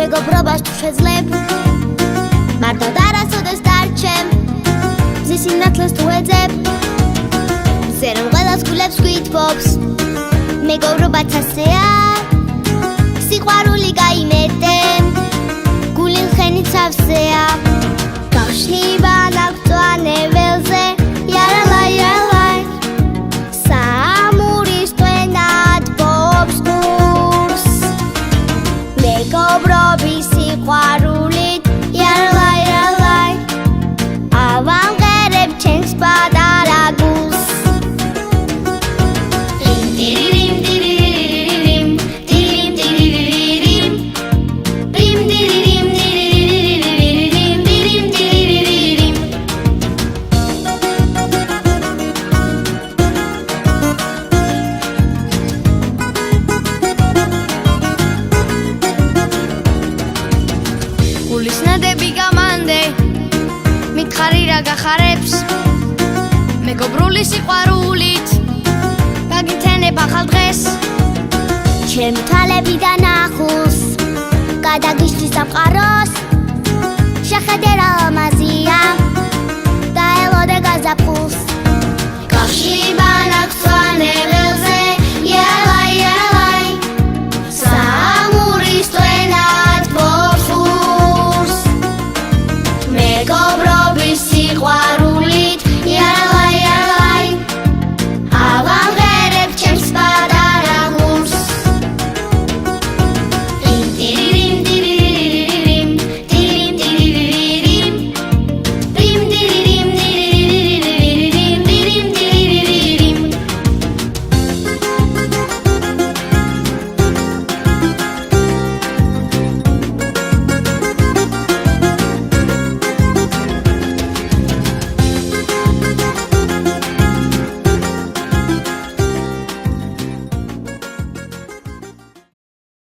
მეგობრობას თუ შეძლებ მარტოდ არასოდეს დარჩემ მზის სინათლეს თუ ეძებ მზე რომ ყველას გულებს გვითბობს მეგობრობაც ასეა სიყვარული გაიმეტემ გული ხენი ცავსეა გავშლიბა ნაგწვანე ველზე იარალაი იარალაი საამურის ტვენად ბობს გულს მეგობრობის სიყვარულით იარალაი იარალაი ავამღერებ ჩემს პატარა გულს გახარებს მეგობრული სიყვარულით გაგითენებ ახალ დღეს ჩემი თვალებიდან ახულს გადაგიშლის სამყაროს შეხედე რა ლამაზია და ელოდე გაზაფხულს